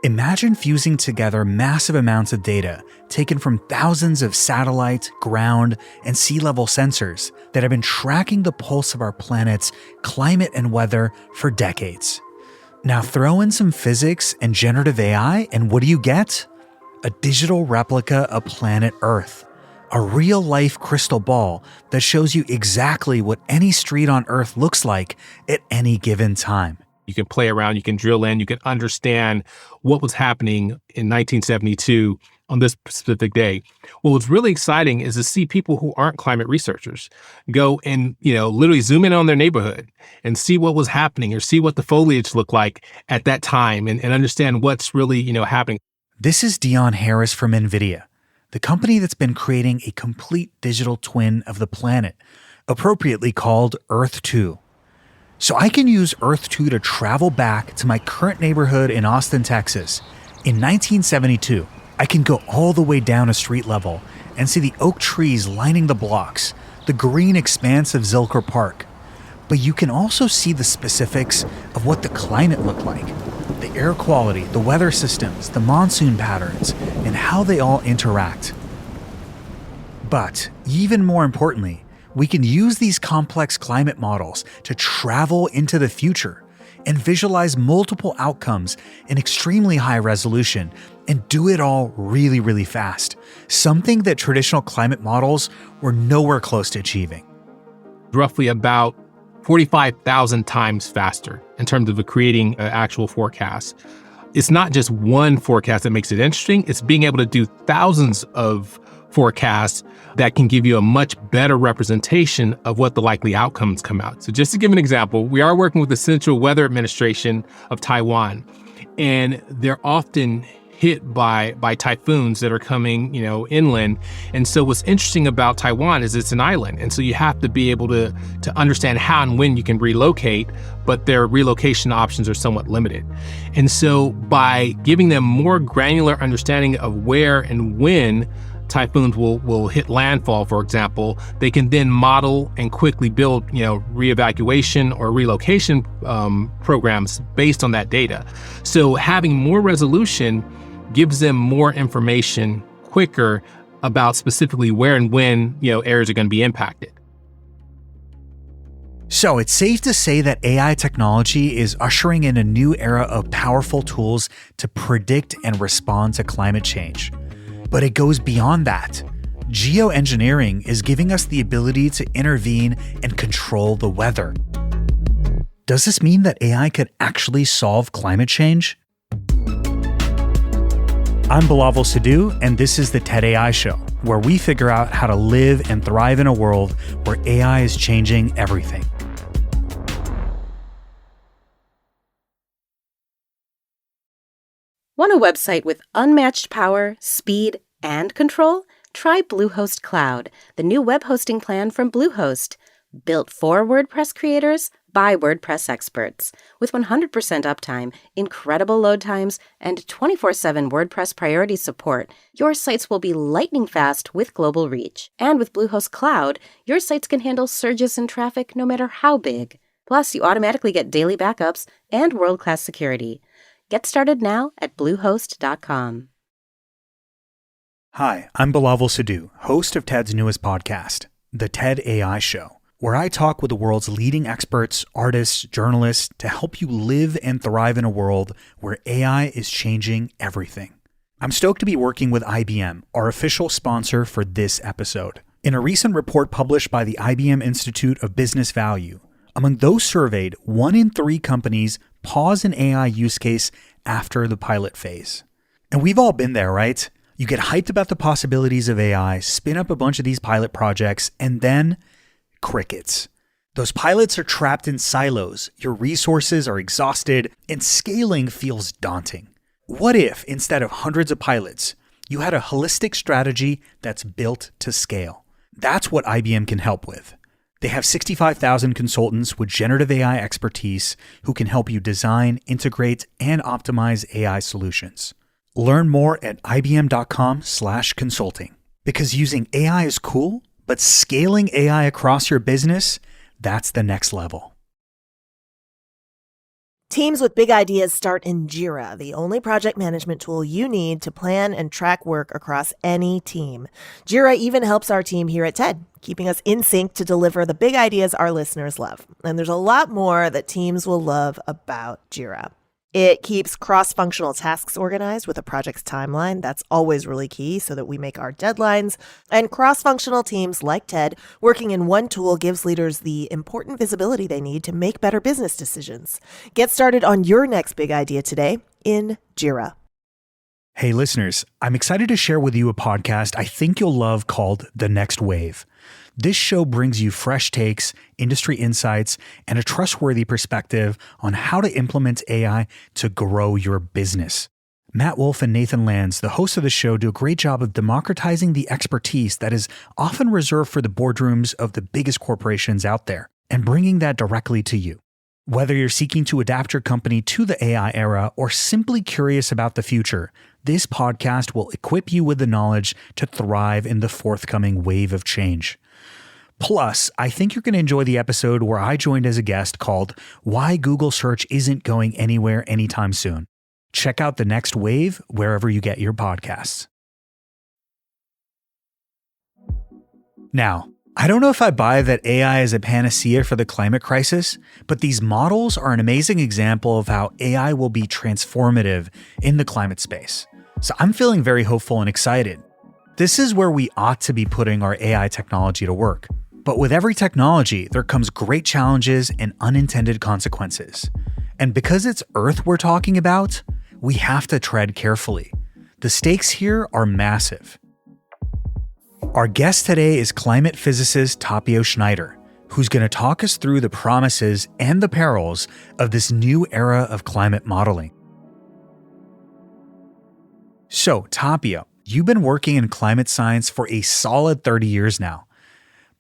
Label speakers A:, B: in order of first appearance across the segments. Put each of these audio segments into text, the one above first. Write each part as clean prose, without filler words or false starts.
A: Imagine fusing together massive amounts of data taken from thousands of satellite, ground, and sea level sensors that have been tracking the pulse of our planet's climate and weather for decades. Now throw in some physics and generative AI, and what do you get? A digital replica of planet Earth. A real-life crystal ball that shows you exactly what any street on Earth looks like at any given time.
B: You can play around, you can drill in, you can understand what was happening in 1972 on this specific day. Well, what's really exciting is to see people who aren't climate researchers go and, literally zoom in on their neighborhood and see what was happening or see what the foliage looked like at that time and understand what's really, happening.
A: This is Dion Harris from NVIDIA, the company that's been creating a complete digital twin of the planet, appropriately called Earth 2. So I can use Earth 2 to travel back to my current neighborhood in Austin, Texas. In 1972, I can go all the way down a street level and see the oak trees lining the blocks, the green expanse of Zilker Park. But you can also see the specifics of what the climate looked like, the air quality, the weather systems, the monsoon patterns, and how they all interact. But even more importantly, we can use these complex climate models to travel into the future and visualize multiple outcomes in extremely high resolution and do it all really, really fast. Something that traditional climate models were nowhere close to achieving.
B: Roughly about 45,000 times faster in terms of creating an actual forecast. It's not just one forecast that makes it interesting, it's being able to do thousands of forecasts that can give you a much better representation of what the likely outcomes come out. So just to give an example, we are working with the Central Weather Administration of Taiwan, and they're often hit by typhoons that are coming, inland. And so what's interesting about Taiwan is it's an island. And so you have to be able to understand how and when you can relocate, but their relocation options are somewhat limited. And so by giving them more granular understanding of where and when typhoons will hit landfall, for example, they can then model and quickly build, re-evacuation or relocation programs based on that data. So having more resolution gives them more information quicker about specifically where and when, areas are going to be impacted.
A: So it's safe to say that AI technology is ushering in a new era of powerful tools to predict and respond to climate change. But it goes beyond that. Geoengineering is giving us the ability to intervene and control the weather. Does this mean that AI could actually solve climate change? I'm Bilawal Sidhu, and this is the TED AI Show, where we figure out how to live and thrive in a world where AI is changing everything.
C: Want a website with unmatched power, speed, and control? Try Bluehost Cloud, the new web hosting plan from Bluehost. Built for WordPress creators by WordPress experts. With 100% uptime, incredible load times, and 24/7 WordPress priority support, your sites will be lightning fast with global reach. And with Bluehost Cloud, your sites can handle surges in traffic no matter how big. Plus, you automatically get daily backups and world-class security. Get started now at Bluehost.com.
A: Hi, I'm Bilawal Sidhu, host of TED's newest podcast, the TED AI Show, where I talk with the world's leading experts, artists, journalists to help you live and thrive in a world where AI is changing everything. I'm stoked to be working with IBM, our official sponsor for this episode. In a recent report published by the IBM Institute of Business Value, among those surveyed, 1 in 3 companies pause an AI use case after the pilot phase. And we've all been there, right? You get hyped about the possibilities of AI, spin up a bunch of these pilot projects, and then crickets. Those pilots are trapped in silos, your resources are exhausted, and scaling feels daunting. What if, instead of hundreds of pilots, you had a holistic strategy that's built to scale? That's what IBM can help with. They have 65,000 consultants with generative AI expertise who can help you design, integrate, and optimize AI solutions. Learn more at ibm.com/consulting. Because using AI is cool, but scaling AI across your business, that's the next level.
D: Teams with big ideas start in Jira, the only project management tool you need to plan and track work across any team. Jira even helps our team here at TED, keeping us in sync to deliver the big ideas our listeners love. And there's a lot more that teams will love about Jira. It keeps cross-functional tasks organized with a project's timeline. That's always really key so that we make our deadlines. And cross-functional teams like TED working in one tool gives leaders the important visibility they need to make better business decisions. Get started on your next big idea today in Jira.
A: Hey listeners, I'm excited to share with you a podcast I think you'll love called The Next Wave. This show brings you fresh takes, industry insights, and a trustworthy perspective on how to implement AI to grow your business. Matt Wolf and Nathan Lands, the hosts of the show, do a great job of democratizing the expertise that is often reserved for the boardrooms of the biggest corporations out there and bringing that directly to you. Whether you're seeking to adapt your company to the AI era or simply curious about the future, this podcast will equip you with the knowledge to thrive in the forthcoming wave of change. Plus, I think you're going to enjoy the episode where I joined as a guest called Why Google Search Isn't Going Anywhere Anytime Soon. Check out The Next Wave wherever you get your podcasts. Now, I don't know if I buy that AI is a panacea for the climate crisis, but these models are an amazing example of how AI will be transformative in the climate space. So I'm feeling very hopeful and excited. This is where we ought to be putting our AI technology to work. But with every technology, there comes great challenges and unintended consequences. And because it's Earth we're talking about, we have to tread carefully. The stakes here are massive. Our guest today is climate physicist Tapio Schneider, who's going to talk us through the promises and the perils of this new era of climate modeling. So, Tapio, you've been working in climate science for a solid 30 years now.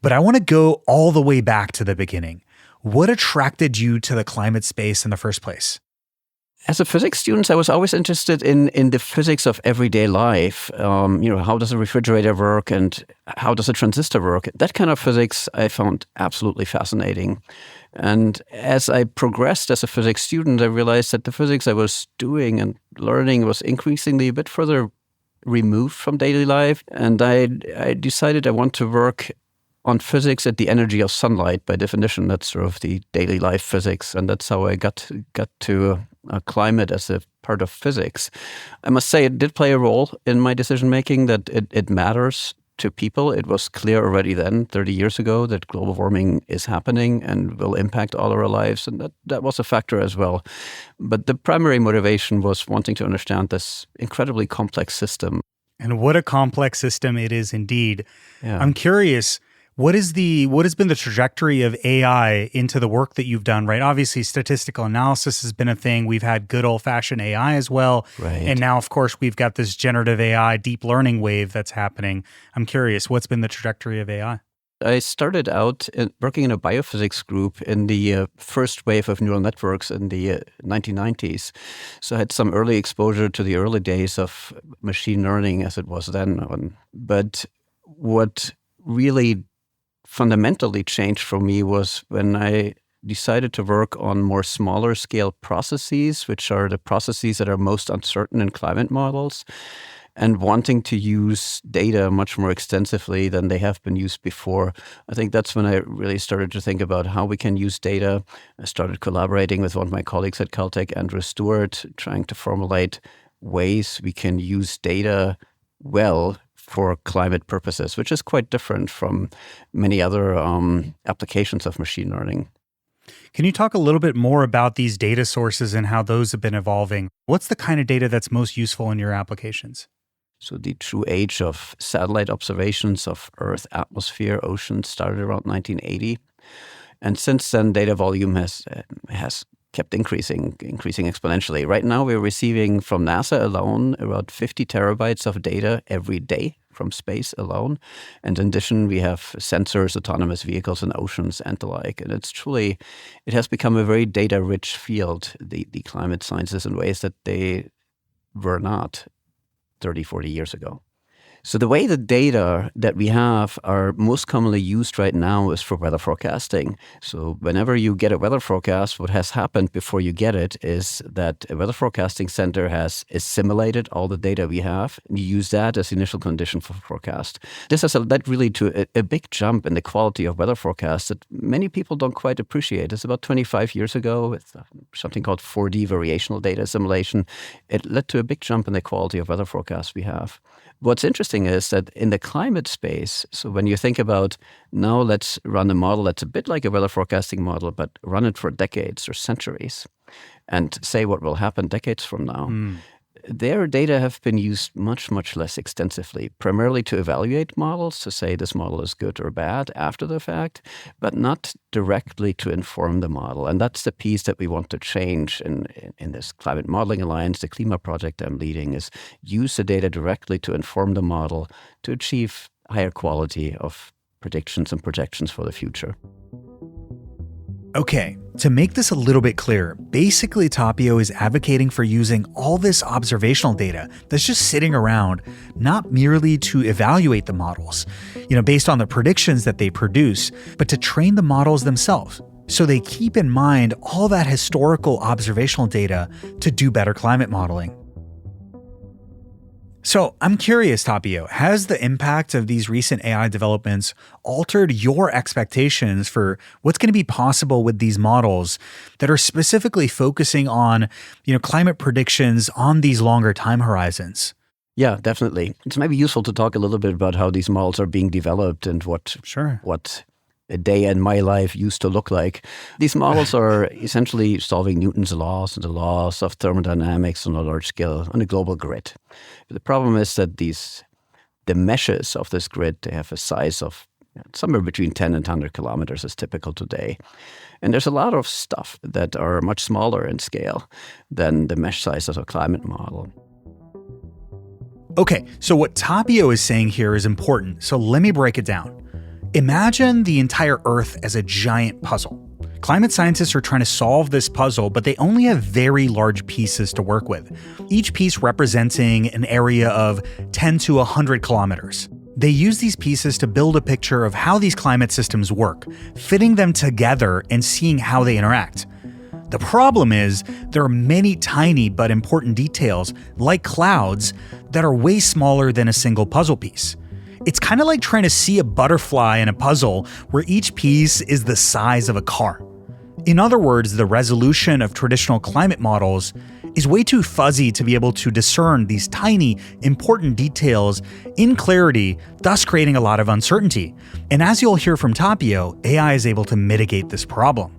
A: But I want to go all the way back to the beginning. What attracted you to the climate space in the first place?
E: As a physics student, I was always interested in the physics of everyday life. How does a refrigerator work and how does a transistor work? That kind of physics I found absolutely fascinating. And as I progressed as a physics student, I realized that the physics I was doing and learning was increasingly a bit further removed from daily life. And I decided I want to work on physics at the energy of sunlight. By definition, that's sort of the daily life physics. And that's how I got to climate as a part of physics. I must say it did play a role in my decision-making, that it matters to people. It was clear already then, 30 years ago, that global warming is happening and will impact all our lives. And that was a factor as well. But the primary motivation was wanting to understand this incredibly complex system.
A: And what a complex system it is indeed.
E: Yeah.
A: I'm curious, what has been the trajectory of AI into the work that you've done, right? Obviously, statistical analysis has been a thing. We've had good old-fashioned AI as well.
E: Right.
A: And now, of course, we've got this generative AI, deep learning wave that's happening. I'm curious, what's been the trajectory of AI?
E: I started out working in a biophysics group in the first wave of neural networks in the 1990s. So I had some early exposure to the early days of machine learning as it was then. But what really fundamentally changed for me was when I decided to work on more smaller scale processes, which are the processes that are most uncertain in climate models, and wanting to use data much more extensively than they have been used before. I think that's when I really started to think about how we can use data. I started collaborating with one of my colleagues at Caltech, Andrew Stewart, trying to formulate ways we can use data well for climate purposes, which is quite different from many other applications of machine learning.
A: Can you talk a little bit more about these data sources and how those have been evolving? What's the kind of data that's most useful in your applications?
E: So the true age of satellite observations of Earth, atmosphere, oceans started around 1980. And since then, data volume has kept increasing exponentially. Right now, we're receiving from NASA alone about 50 terabytes of data every day from space alone. And in addition, we have sensors, autonomous vehicles in oceans and the like. And it has become a very data-rich field, the climate sciences, in ways that they were not 30, 40 years ago. So the way the data that we have are most commonly used right now is for weather forecasting. So whenever you get a weather forecast, what has happened before you get it is that a weather forecasting center has assimilated all the data we have, and you use that as the initial condition for forecast. This has led really to a big jump in the quality of weather forecasts that many people don't quite appreciate. It's about 25 years ago with something called 4D variational data assimilation. It led to a big jump in the quality of weather forecasts we have. What's interesting is that in the climate space, so when you think about now let's run a model that's a bit like a weather forecasting model, but run it for decades or centuries and say what will happen decades from now. Their data have been used much, much less extensively, primarily to evaluate models, to say this model is good or bad after the fact, but not directly to inform the model. And that's the piece that we want to change in this Climate Modeling Alliance, the CLIMA project I'm leading, is use the data directly to inform the model to achieve higher quality of predictions and projections for the future.
A: Okay, to make this a little bit clearer, basically Tapio is advocating for using all this observational data that's just sitting around, not merely to evaluate the models, based on the predictions that they produce, but to train the models themselves. So they keep in mind all that historical observational data to do better climate modeling. So I'm curious, Tapio, has the impact of these recent AI developments altered your expectations for what's going to be possible with these models that are specifically focusing on, climate predictions on these longer time horizons?
E: Yeah, definitely. It's maybe useful to talk a little bit about how these models are being developed and what a day in my life used to look like. These models are essentially solving Newton's laws and the laws of thermodynamics on a large scale on a global grid. But the problem is that the meshes of this grid, they have a size of somewhere between 10 and 100 kilometers is typical today. And there's a lot of stuff that are much smaller in scale than the mesh size of a climate model.
A: Okay, so what Tapio is saying here is important, so let me break it down. Imagine the entire Earth as a giant puzzle. Climate scientists are trying to solve this puzzle, but they only have very large pieces to work with, each piece representing an area of 10 to 100 kilometers. They use these pieces to build a picture of how these climate systems work, fitting them together and seeing how they interact. The problem is there are many tiny but important details, like clouds, that are way smaller than a single puzzle piece. It's kind of like trying to see a butterfly in a puzzle where each piece is the size of a car. In other words, the resolution of traditional climate models is way too fuzzy to be able to discern these tiny, important details in clarity, thus creating a lot of uncertainty. And as you'll hear from Tapio, AI is able to mitigate this problem.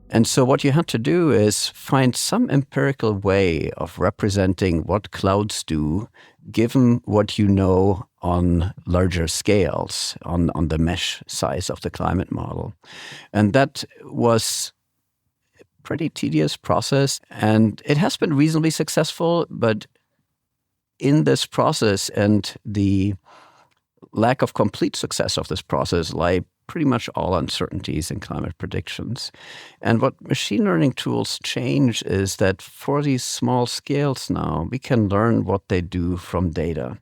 E: And so what you had to do is find some empirical way of representing what clouds do, given what you know on larger scales, on the mesh size of the climate model. And that was a pretty tedious process, and it has been reasonably successful, but in this process and the lack of complete success of this process lie pretty much all uncertainties in climate predictions. And what machine learning tools change is that for these small scales now, we can learn what they do from data.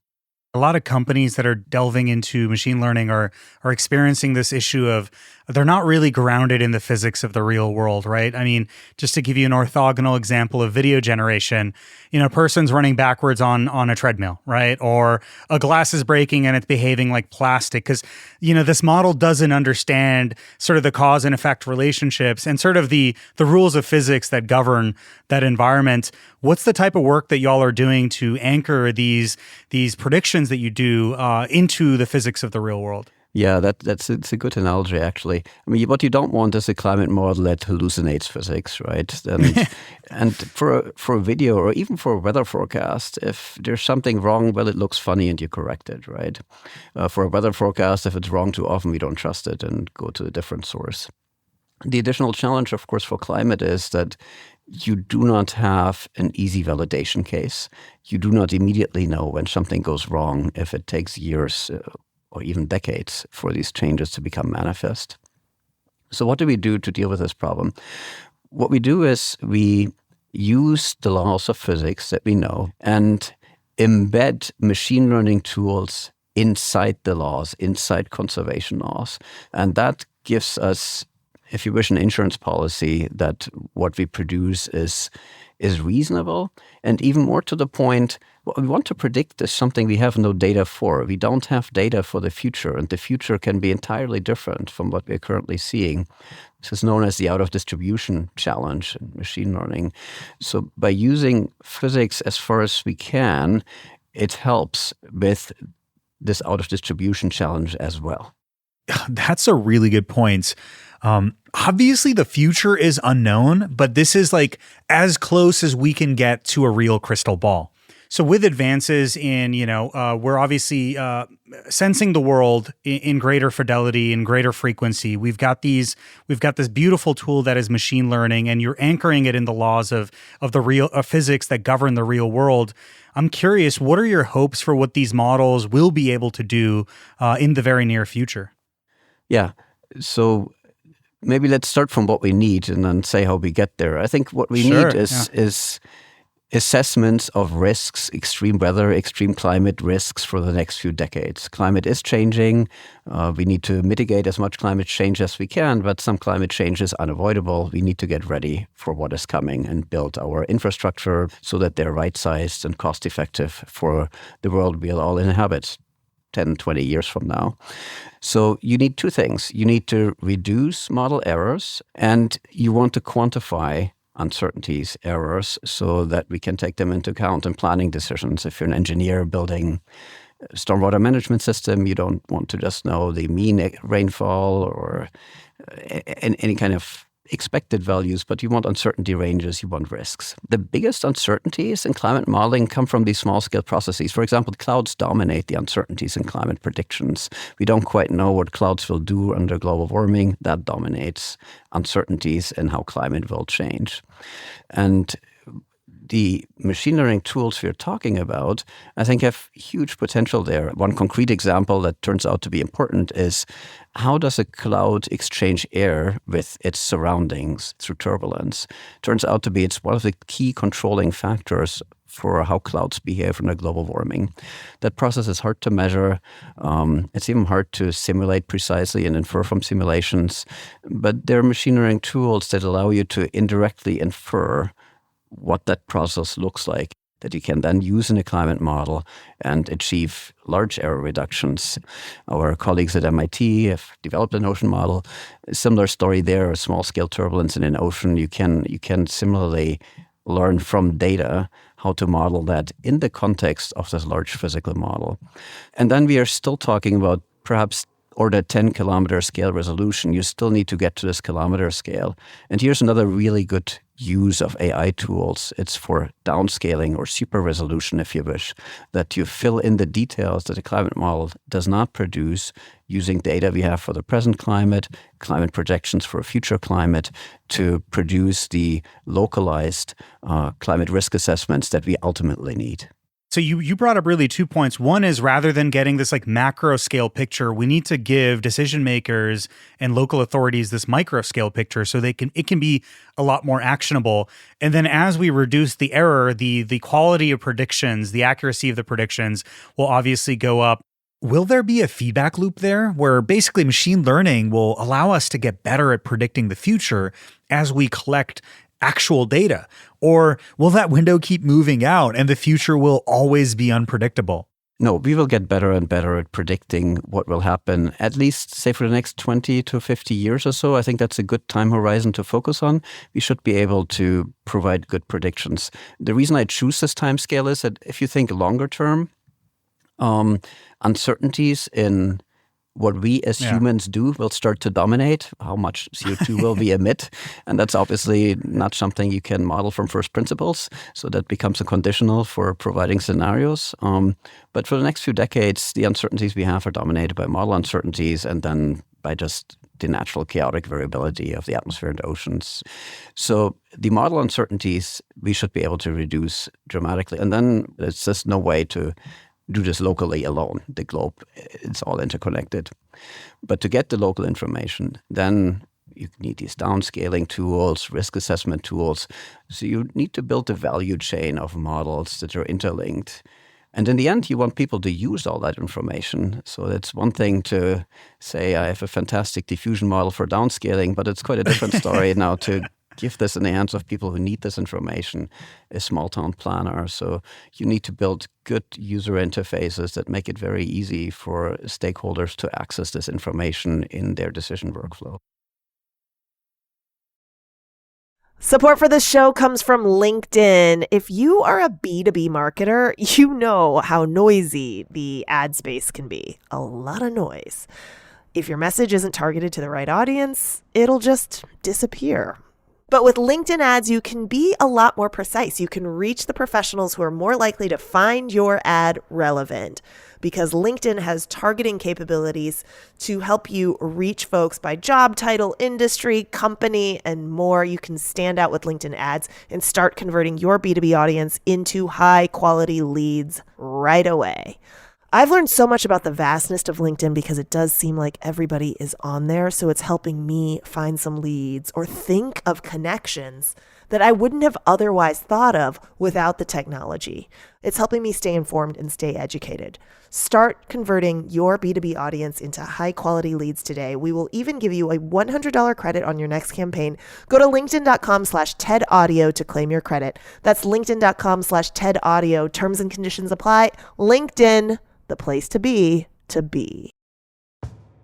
A: A lot of companies that are delving into machine learning are experiencing this issue of they're not really grounded in the physics of the real world, right? I mean, just to give you an orthogonal example of video generation, a person's running backwards on a treadmill, right? Or a glass is breaking and it's behaving like plastic because, this model doesn't understand sort of the cause and effect relationships and sort of the rules of physics that govern that environment. What's the type of work that y'all are doing to anchor these predictions that you do into the physics of the real world?
E: Yeah, it's a good analogy, actually. I mean, what you don't want is a climate model that hallucinates physics, right? And for a video or even for a weather forecast, if there's something wrong, well, it looks funny and you correct it, right? For a weather forecast, if it's wrong too often, we don't trust it and go to a different source. The additional challenge, of course, for climate is that you do not have an easy validation case. You do not immediately know when something goes wrong if it takes years or even decades for these changes to become manifest. So what do we do to deal with this problem? What we do is we use the laws of physics that we know, and embed machine learning tools inside the laws, inside conservation laws. And that gives us, if you wish, an insurance policy that what we produce is reasonable. And even more to the point, what we want to predict is something we have no data for. We don't have data for the future, and the future can be entirely different from what we're currently seeing. This is known as the out-of-distribution challenge in machine learning. So by using physics as far as we can, it helps with this out-of-distribution challenge as well.
A: That's a really good point. Obviously, the future is unknown, but this is like as close as we can get to a real crystal ball. So with advances in, we're obviously sensing the world in greater fidelity and greater frequency. We've got this beautiful tool that is machine learning, and you're anchoring it in the laws of the real physics that govern the real world. I'm curious, what are your hopes for what these models will be able to do in the very near future?
E: Yeah. So maybe let's start from what we need and then say how we get there. I think what we need is assessments of risks, extreme weather, extreme climate risks for the next few decades. Climate is changing. We need to mitigate as much climate change as we can, but some climate change is unavoidable. We need to get ready for what is coming and build our infrastructure so that they're right-sized and cost-effective for the world we'll all inhabit 10, 20 years from now. So you need two things. You need to reduce model errors, and you want to quantify uncertainties, errors, so that we can take them into account in planning decisions. If you're an engineer building a stormwater management system, you don't want to just know the mean rainfall or any kind of expected values, but you want uncertainty ranges, you want risks. The biggest uncertainties in climate modeling come from these small-scale processes. For example, clouds dominate the uncertainties in climate predictions. We don't quite know what clouds will do under global warming. That dominates uncertainties in how climate will change. And the machine learning tools we're talking about, I think, have huge potential there. One concrete example that turns out to be important is how does a cloud exchange air with its surroundings through turbulence? Turns out to be it's one of the key controlling factors for how clouds behave under global warming. That process is hard to measure. It's even hard to simulate precisely and infer from simulations. But there are machine learning tools that allow you to indirectly infer what that process looks like, that you can then use in a climate model and achieve large error reductions. Our colleagues at MIT have developed an ocean model. A similar story there, a small-scale turbulence in an ocean. You can similarly learn from data how to model that in the context of this large physical model. And then we are still talking about perhaps order 10-kilometer scale resolution. You still need to get to this kilometer scale. And here's another really good use of AI tools. It's for downscaling or super resolution, if you wish, that you fill in the details that a climate model does not produce using data we have for the present climate projections for a future climate, to produce the localized climate risk assessments that we ultimately need.
A: So you brought up really 2 points. One is, rather than getting this like macro scale picture, we need to give decision makers and local authorities this micro scale picture so it can be a lot more actionable. And then as we reduce the error, the quality of predictions, the accuracy of the predictions will obviously go up. Will there be a feedback loop there where basically machine learning will allow us to get better at predicting the future as we collect actual data? Or will that window keep moving out and the future will always be unpredictable?
E: No, we will get better and better at predicting what will happen, at least, say, for the next 20 to 50 years or so. I think that's a good time horizon to focus on. We should be able to provide good predictions. The reason I choose this time scale is that if you think longer term, uncertainties in what we as humans do will start to dominate. How much CO2 will we emit? And that's obviously not something you can model from first principles. So that becomes a conditional for providing scenarios. But for the next few decades, the uncertainties we have are dominated by model uncertainties and then by just the natural chaotic variability of the atmosphere and oceans. So the model uncertainties we should be able to reduce dramatically. And then there's just no way to do this locally alone. The globe, it's all interconnected. But to get the local information, then you need these downscaling tools, risk assessment tools. So you need to build a value chain of models that are interlinked. And in the end, you want people to use all that information. So it's one thing to say, I have a fantastic diffusion model for downscaling, but it's quite a different story now to give this in the hands of people who need this information, a small town planner. So you need to build good user interfaces that make it very easy for stakeholders to access this information in their decision workflow.
D: Support for this show comes from LinkedIn. If you are a B2B marketer, you know how noisy the ad space can be. A lot of noise. If your message isn't targeted to the right audience, it'll just disappear. But with LinkedIn ads, you can be a lot more precise. You can reach the professionals who are more likely to find your ad relevant, because LinkedIn has targeting capabilities to help you reach folks by job title, industry, company, and more. You can stand out with LinkedIn ads and start converting your B2B audience into high quality leads right away. I've learned so much about the vastness of LinkedIn because it does seem like everybody is on there. So it's helping me find some leads or think of connections that I wouldn't have otherwise thought of without the technology. It's helping me stay informed and stay educated. Start converting your B2B audience into high quality leads today. We will even give you a $100 credit on your next campaign. Go to linkedin.com/TEDaudio to claim your credit. That's linkedin.com/TEDaudio. Terms and conditions apply. LinkedIn, the place to be, to be.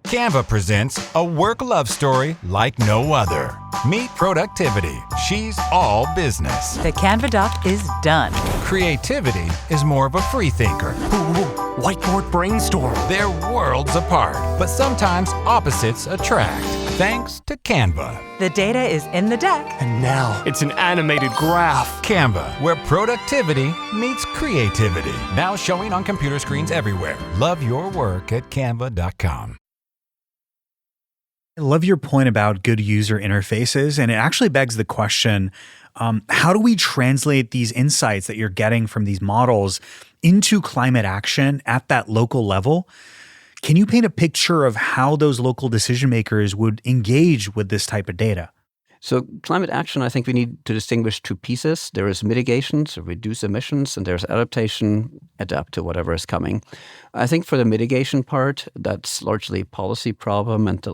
F: Canva presents a work love story like no other. Meet Productivity. She's all business.
G: The Canva doc is done.
F: Creativity is more of a free thinker.
H: Whiteboard brainstorm.
F: They're worlds apart, but sometimes opposites attract. Thanks to Canva.
G: The data is in the deck.
H: And now it's an animated graph.
F: Canva, where productivity meets creativity. Now showing on computer screens everywhere. Love your work at canva.com.
A: I love your point about good user interfaces, and it actually begs the question, how do we translate these insights that you're getting from these models into climate action at that local level? Can you paint a picture of how those local decision makers would engage with this type of data?
E: So climate action, I think we need to distinguish two pieces. There is mitigation, so reduce emissions, and there's adaptation, adapt to whatever is coming. I think for the mitigation part, that's largely a policy problem and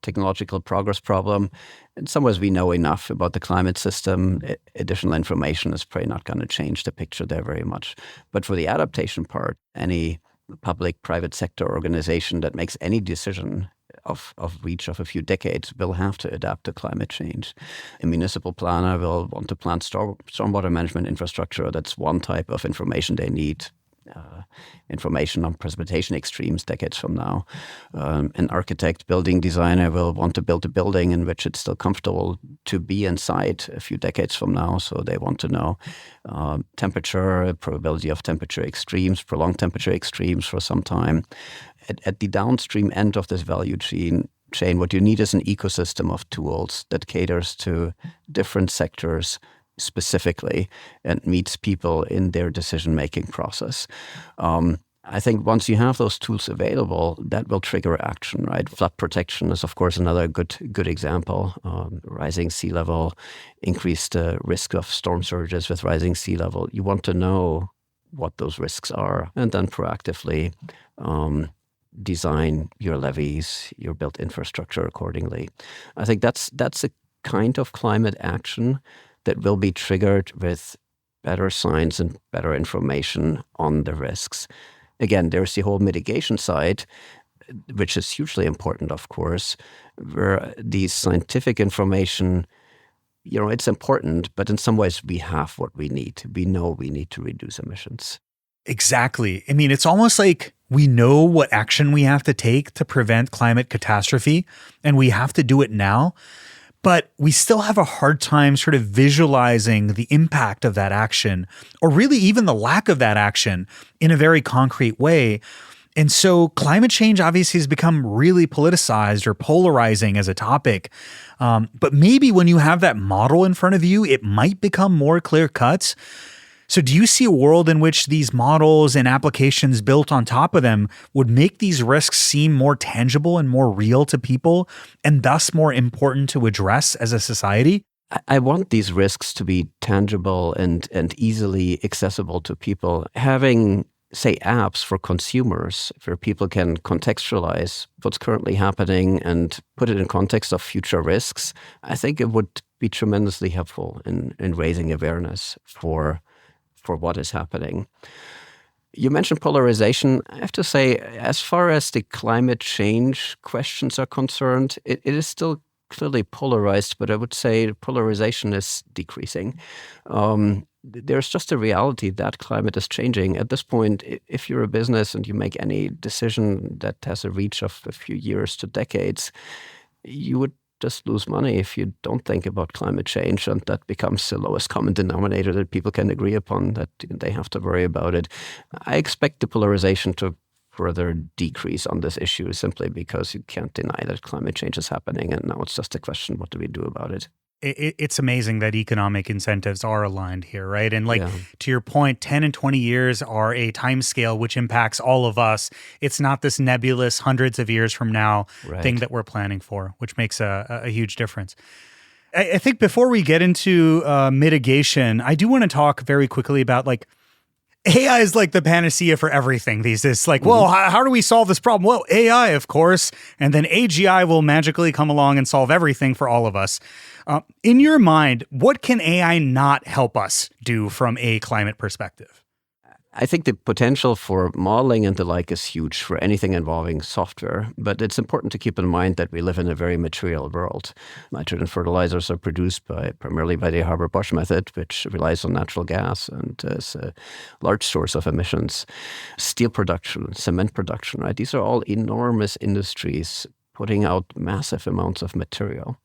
E: technological progress problem. In some ways, we know enough about the climate system. Additional information is probably not going to change the picture there very much. But for the adaptation part, any public-private sector organization that makes any decision of reach of a few decades will have to adapt to climate change. A municipal planner will want to plan stormwater management infrastructure. That's one type of information they need. Information on precipitation extremes decades from now. An architect, building designer will want to build a building in which it's still comfortable to be inside a few decades from now. So they want to know temperature, probability of temperature extremes, prolonged temperature extremes for some time. At the downstream end of this value chain, what you need is an ecosystem of tools that caters to different sectors specifically and meets people in their decision-making process. I think once you have those tools available, that will trigger action, right? Flood protection is, of course, another good example. Rising sea level, increased risk of storm surges with rising sea level. You want to know what those risks are and then proactively design your levees, your built infrastructure accordingly. I think that's a kind of climate action that will be triggered with better science and better information on the risks. Again, there's the whole mitigation side, which is hugely important, of course, where the scientific information, it's important, but in some ways we have what we need. We know we need to reduce emissions.
A: Exactly. I mean, it's almost like we know what action we have to take to prevent climate catastrophe, and we have to do it now. But we still have a hard time sort of visualizing the impact of that action, or really even the lack of that action in a very concrete way. And so climate change obviously has become really politicized or polarizing as a topic. But maybe when you have that model in front of you, it might become more clear cut. So do you see a world in which these models and applications built on top of them would make these risks seem more tangible and more real to people, and thus more important to address as a society?
E: I want these risks to be tangible and easily accessible to people. Having, say, apps for consumers where people can contextualize what's currently happening and put it in context of future risks, I think it would be tremendously helpful in raising awareness for what is happening. You mentioned polarization. I have to say, as far as the climate change questions are concerned, it is still clearly polarized, but I would say polarization is decreasing. There's just a reality that climate is changing. At this point, if you're a business and you make any decision that has a reach of a few years to decades, you would just lose money if you don't think about climate change, and that becomes the lowest common denominator that people can agree upon, that they have to worry about it. I expect the polarization to further decrease on this issue simply because you can't deny that climate change is happening, and now it's just a question, what do we do about it?
A: It's amazing that economic incentives are aligned here, right? And
E: Yeah.
A: to your point, 10 and 20 years are a time scale which impacts all of us. It's not this nebulous hundreds of years from now thing that we're planning for, which makes a huge difference. I think before we get into mitigation, I do want to talk very quickly about AI is like the panacea for everything these days. Well, how do we solve this problem? Well, AI, of course, and then AGI will magically come along and solve everything for all of us. In your mind, what can AI not help us do from a climate perspective?
E: I think the potential for modeling and the like is huge for anything involving software, but it's important to keep in mind that we live in a very material world. Nitrogen fertilizers are produced primarily by the Haber-Bosch method, which relies on natural gas and is a large source of emissions. Steel production, cement production, right? These are all enormous industries putting out massive amounts of material.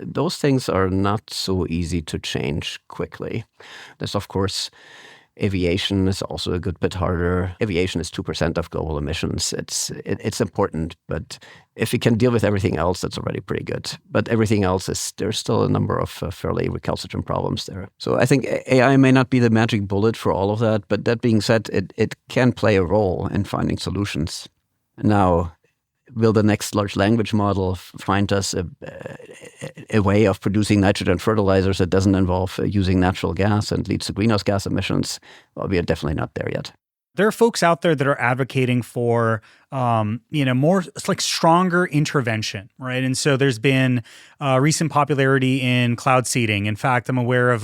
E: Those things are not so easy to change quickly. There's, of course, aviation is also a good bit harder. Aviation is 2% of global emissions. It's important, but if we can deal with everything else, that's already pretty good. But everything else there's still a number of fairly recalcitrant problems there. So I think AI may not be the magic bullet for all of that, but that being said, it can play a role in finding solutions. Now, will the next large language model find us a way of producing nitrogen fertilizers that doesn't involve using natural gas and leads to greenhouse gas emissions? Well, we are definitely not there yet.
A: There are folks out there that are advocating for, more stronger intervention, right? And so there's been recent popularity in cloud seeding. In fact, I'm aware of,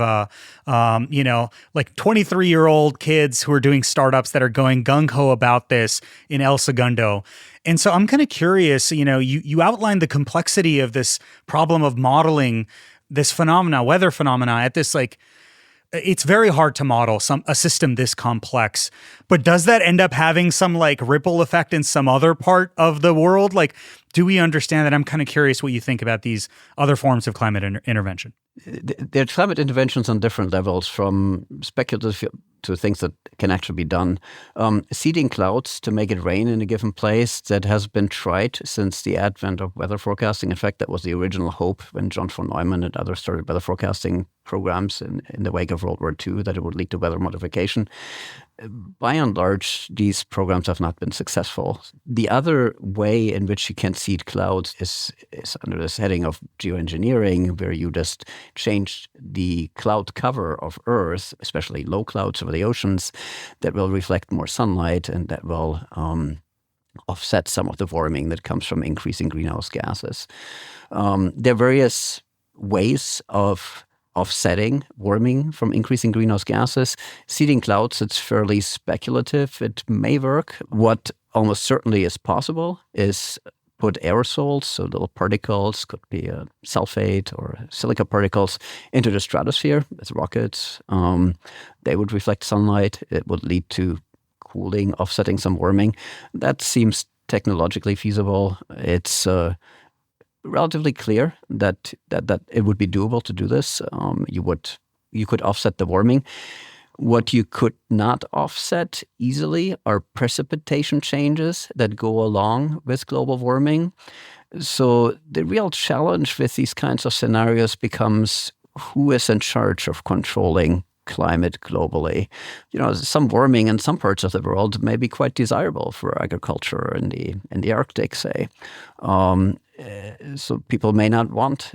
A: 23-year-old kids who are doing startups that are going gung-ho about this in El Segundo. And so I'm kind of curious, you outlined the complexity of this problem of modeling this weather phenomena at this it's very hard to model a system this complex, but does that end up having some ripple effect in some other part of the world? Do we understand that? I'm kind of curious what you think about these other forms of climate intervention.
E: There are climate interventions on different levels, from speculative to things that can actually be done. Seeding clouds to make it rain in a given place, that has been tried since the advent of weather forecasting. In fact, that was the original hope when John von Neumann and others started weather forecasting programs in the wake of World War II, that it would lead to weather modification. By and large, these programs have not been successful. The other way in which you can seed clouds is under this heading of geoengineering, where you just change the cloud cover of Earth, especially low clouds over the oceans, that will reflect more sunlight and that will offset some of the warming that comes from increasing greenhouse gases. There are various ways of offsetting warming from increasing greenhouse gases. Seeding clouds, it's fairly speculative. It may work. What almost certainly is possible is put aerosols, so little particles, could be a sulfate or silica particles, into the stratosphere with rockets. They would reflect sunlight. It would lead to cooling, offsetting some warming. That seems technologically feasible. It's relatively clear that it would be doable to do this. You could offset the warming. What you could not offset easily are precipitation changes that go along with global warming. So the real challenge with these kinds of scenarios becomes who is in charge of controlling climate globally. Some warming in some parts of the world may be quite desirable for agriculture in the Arctic, say. So people may not want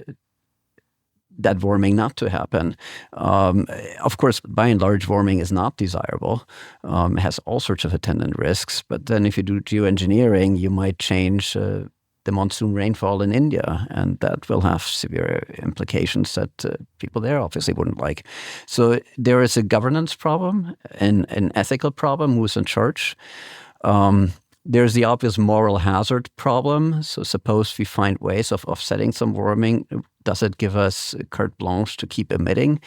E: that warming not to happen. Of course, by and large, warming is not desirable. It has all sorts of attendant risks. But then if you do geoengineering, you might change the monsoon rainfall in India, and that will have severe implications that people there obviously wouldn't like. So there is a governance problem and an ethical problem. Who's in charge? There's the obvious moral hazard problem. So suppose we find ways of offsetting some warming. Does it give us carte blanche to keep emitting?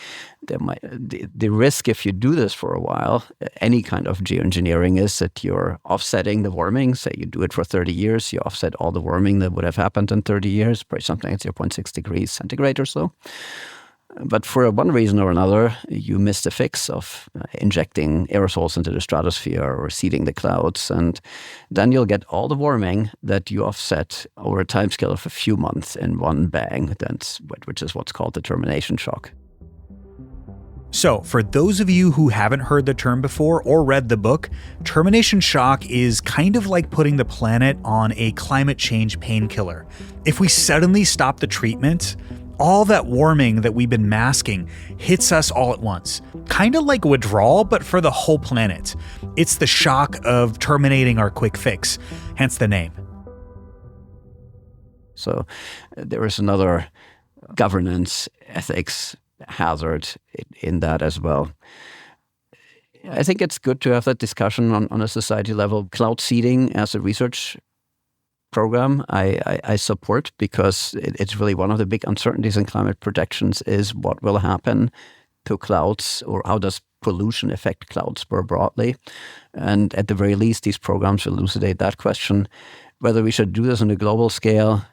E: The risk if you do this for a while, any kind of geoengineering, is that you're offsetting the warming. Say you do it for 30 years, you offset all the warming that would have happened in 30 years, probably something like 0.6 degrees centigrade or so. But for one reason or another, you miss the fix of injecting aerosols into the stratosphere or seeding the clouds. And then you'll get all the warming that you offset over a timescale of a few months in one bang, which is what's called the termination shock.
A: So, for those of you who haven't heard the term before or read the book, termination shock is kind of like putting the planet on a climate change painkiller. If we suddenly stop the treatment, all that warming that we've been masking hits us all at once. Kind of like withdrawal, but for the whole planet. It's the shock of terminating our quick fix, hence the name.
E: So there is another governance ethics hazard in that as well. I think it's good to have that discussion on a society level. Cloud seeding as a research program I support, because it's really one of the big uncertainties in climate projections is what will happen to clouds, or how does pollution affect clouds more broadly. And at the very least, these programs elucidate that question. Whether we should do this on a global scale,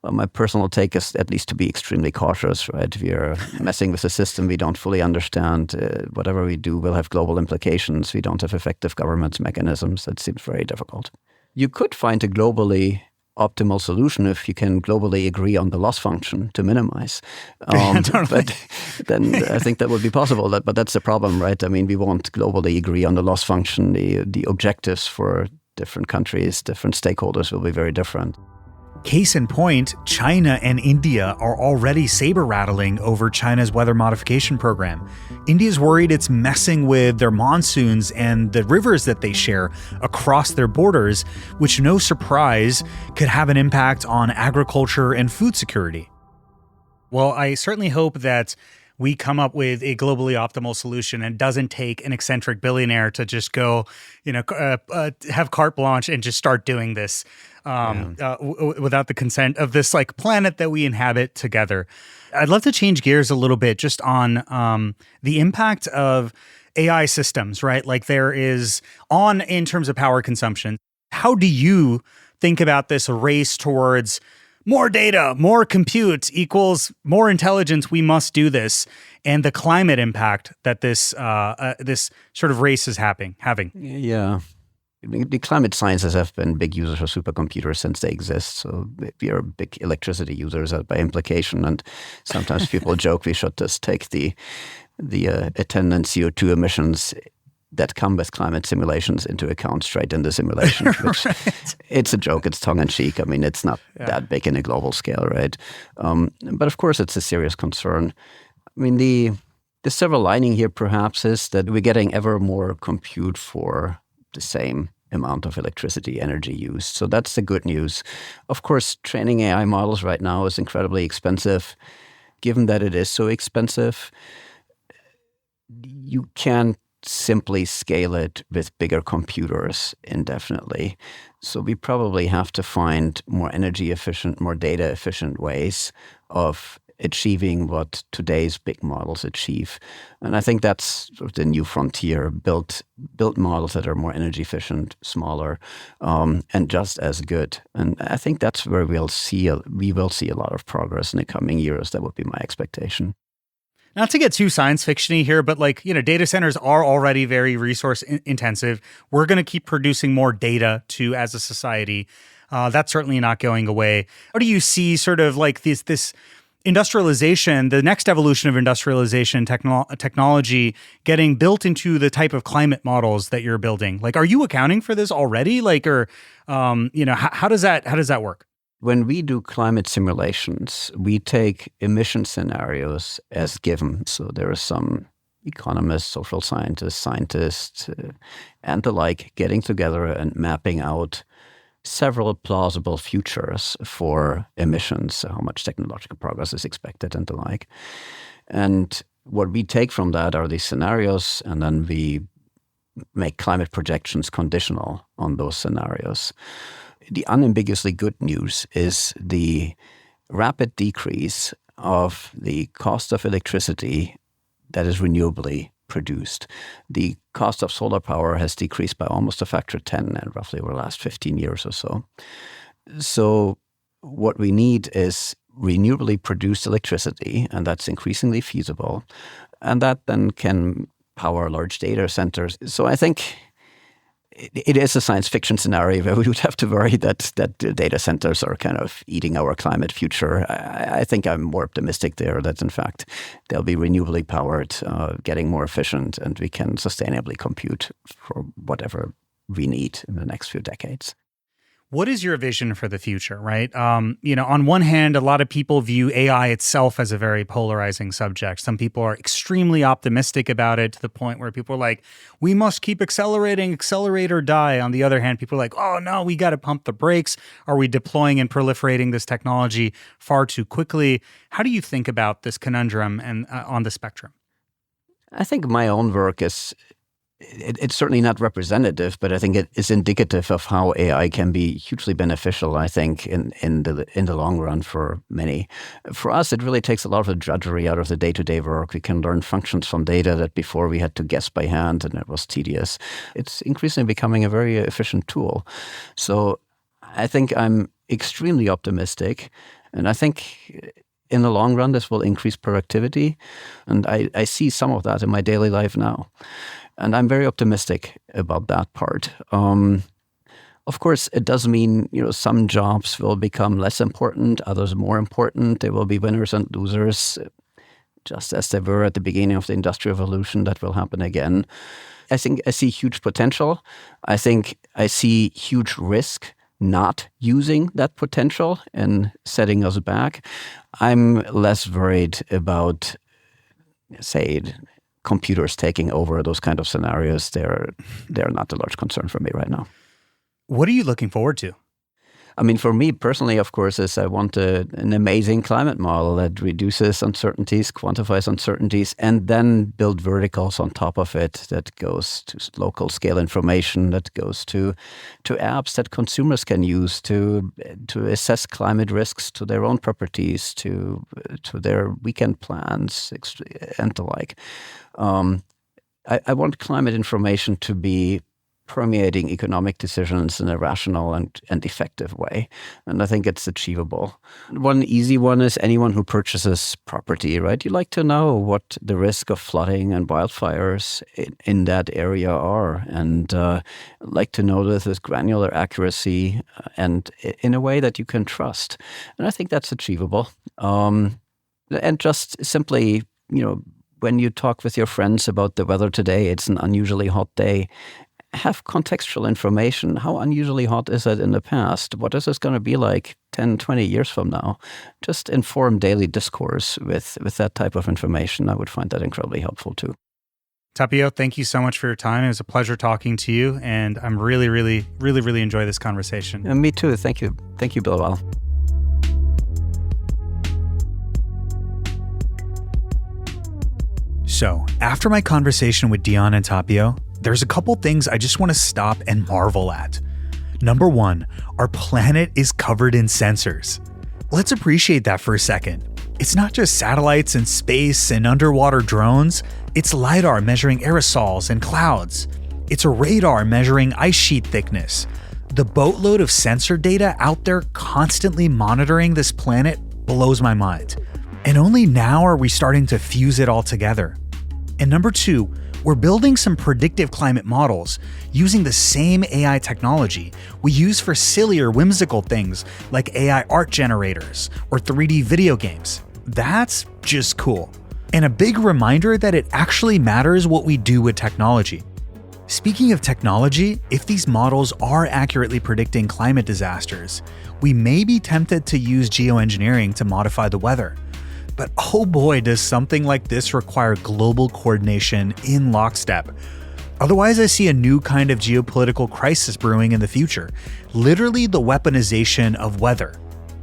E: well, my personal take is at least to be extremely cautious, right? We are messing with a system we don't fully understand. Whatever we do will have global implications. We don't have effective governance mechanisms. That seems very difficult. You could find a globally optimal solution if you can globally agree on the loss function to minimize. But then I think that would be possible. But that's the problem, right? I mean, we won't globally agree on the loss function. The objectives for different countries, different stakeholders will be very different.
A: Case in point, China and India are already saber-rattling over China's weather modification program. India's worried it's messing with their monsoons and the rivers that they share across their borders, which, no surprise, could have an impact on agriculture and food security. Well, I certainly hope that we come up with a globally optimal solution and doesn't take an eccentric billionaire to just go, have carte blanche and just start doing this without the consent of this planet that we inhabit together. I'd love to change gears a little bit just on the impact of AI systems, right? Like there is in terms of power consumption. How do you think about this race towards more data, more compute equals more intelligence? We must do this, and the climate impact that this sort of race is having.
E: Yeah, the climate sciences have been big users of supercomputers since they exist. So we are big electricity users by implication, and sometimes people joke we should just take the attendant CO2 emissions that come with climate simulations into account straight in the simulation. Which it's a joke. It's tongue-in-cheek. I mean, it's not that big in a global scale, right? But of course, it's a serious concern. I mean, the silver lining here perhaps is that we're getting ever more compute for the same amount of electricity energy used. So that's the good news. Of course, training AI models right now is incredibly expensive. Given that it is so expensive, you can't simply scale it with bigger computers indefinitely. So we probably have to find more energy efficient, more data efficient ways of achieving what today's big models achieve. And I think that's sort of the new frontier, build models that are more energy efficient, smaller, and just as good. And I think that's where we will see a lot of progress in the coming years. That would be my expectation.
A: Not to get too science fiction-y here, but data centers are already very resource intensive. We're going to keep producing more data too as a society. That's certainly not going away. How do you see sort of this industrialization, the next evolution of industrialization technology getting built into the type of climate models that you're building? Are you accounting for this already? How does that work?
E: when we do climate simulations, we take emission scenarios as given. So there are some economists, social scientists, and the like getting together and mapping out several plausible futures for emissions, how much technological progress is expected and the like. And what we take from that are these scenarios, and then we make climate projections conditional on those scenarios. The unambiguously good news is the rapid decrease of the cost of electricity that is renewably produced. The cost of solar power has decreased by almost a factor of 10 and roughly over the last 15 years or so. So what we need is renewably produced electricity, and that's increasingly feasible, and that then can power large data centers. So I think it is a science fiction scenario where we would have to worry that data centers are kind of eating our climate future. I think I'm more optimistic there that, in fact, they'll be renewably powered, getting more efficient, and we can sustainably compute for whatever we need in the next few decades.
A: What is your vision for the future, right? On one hand, a lot of people view AI itself as a very polarizing subject. Some people are extremely optimistic about it to the point where people are like, we must keep accelerating, accelerate or die. On the other hand, people are like, oh no, we got to pump the brakes. Are we deploying and proliferating this technology far too quickly? How do you think about this conundrum and on the spectrum?
E: I think my own work is it's certainly not representative, but I think it is indicative of how AI can be hugely beneficial, I think, in the long run for many. For us, it really takes a lot of the drudgery out of the day-to-day work. We can learn functions from data that before we had to guess by hand, and it was tedious. It's increasingly becoming a very efficient tool. So I think I'm extremely optimistic, and I think in the long run, this will increase productivity, and I see some of that in my daily life now. And I'm very optimistic about that part. Of course, it does mean some jobs will become less important, others more important. There will be winners and losers, just as there were at the beginning of the Industrial Revolution. That will happen again. I think I see huge potential. I think I see huge risk not using that potential and setting us back. I'm less worried about, say, computers taking over those kind of scenarios. They're not a large concern for me right now.
A: What are you looking forward to?
E: I mean, for me personally, of course, is I want an amazing climate model that reduces uncertainties, quantifies uncertainties, and then build verticals on top of it that goes to local scale information, that goes to apps that consumers can use to assess climate risks to their own properties, to their weekend plans, and the like. I want climate information to be permeating economic decisions in a rational and effective way. And I think it's achievable. One easy one is anyone who purchases property, right? You like to know what the risk of flooding and wildfires in that area are, and like to know this with granular accuracy and in a way that you can trust. And I think that's achievable. And just simply, when you talk with your friends about the weather today, it's an unusually hot day. Have contextual information. How unusually hot is it in the past? What is this going to be like 10, 20 years from now? Just inform daily discourse with that type of information. I would find that incredibly helpful too.
A: Tapio, thank you so much for your time. It was a pleasure talking to you, and I'm really, really, really, really enjoy this conversation.
E: And me too. Thank you. Thank you, Bilawal.
A: So, after my conversation with Dion and Tapio, there's a couple things I just want to stop and marvel at. Number one, our planet is covered in sensors. Let's appreciate that for a second. It's not just satellites and space and underwater drones. It's LiDAR measuring aerosols and clouds. It's a radar measuring ice sheet thickness. The boatload of sensor data out there constantly monitoring this planet blows my mind. And only now are we starting to fuse it all together. And number two, we're building some predictive climate models using the same AI technology we use for sillier, whimsical things like AI art generators or 3D video games. That's just cool. And a big reminder that it actually matters what we do with technology. Speaking of technology, if these models are accurately predicting climate disasters, we may be tempted to use geoengineering to modify the weather. But oh boy, does something like this require global coordination in lockstep. Otherwise, I see a new kind of geopolitical crisis brewing in the future, literally the weaponization of weather.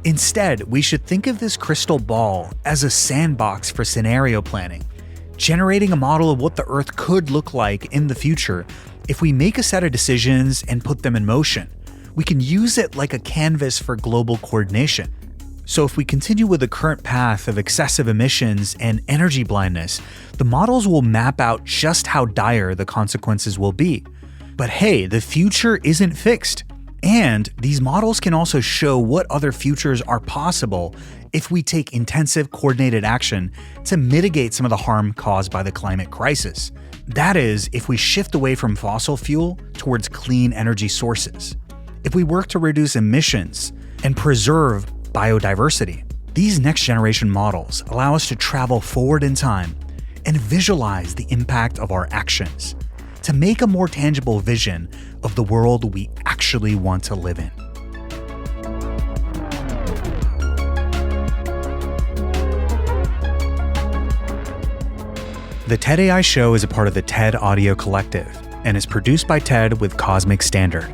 A: Instead, we should think of this crystal ball as a sandbox for scenario planning, generating a model of what the Earth could look like in the future if we make a set of decisions and put them in motion. We can use it like a canvas for global coordination. So if we continue with the current path of excessive emissions and energy blindness, the models will map out just how dire the consequences will be. But hey, the future isn't fixed. And these models can also show what other futures are possible if we take intensive coordinated action to mitigate some of the harm caused by the climate crisis. That is, if we shift away from fossil fuel towards clean energy sources. If we work to reduce emissions and preserve biodiversity. These next generation models allow us to travel forward in time and visualize the impact of our actions to make a more tangible vision of the world we actually want to live in. The TED AI Show is a part of the TED Audio Collective and is produced by TED with Cosmic Standard.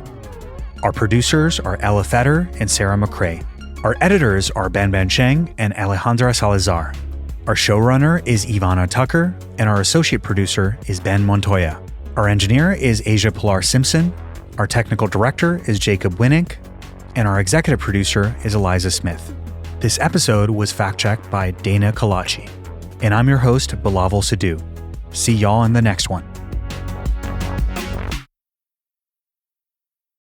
A: Our producers are Ella Fetter and Sarah McCrae. Our editors are Ban Cheng and Alejandra Salazar. Our showrunner is Ivana Tucker, and our associate producer is Ben Montoya. Our engineer is Asia Pilar Simpson. Our technical director is Jacob Winnick, and our executive producer is Eliza Smith. This episode was fact-checked by Dana Kalachi. And I'm your host, Bilawal Sidhu. See y'all in the next one.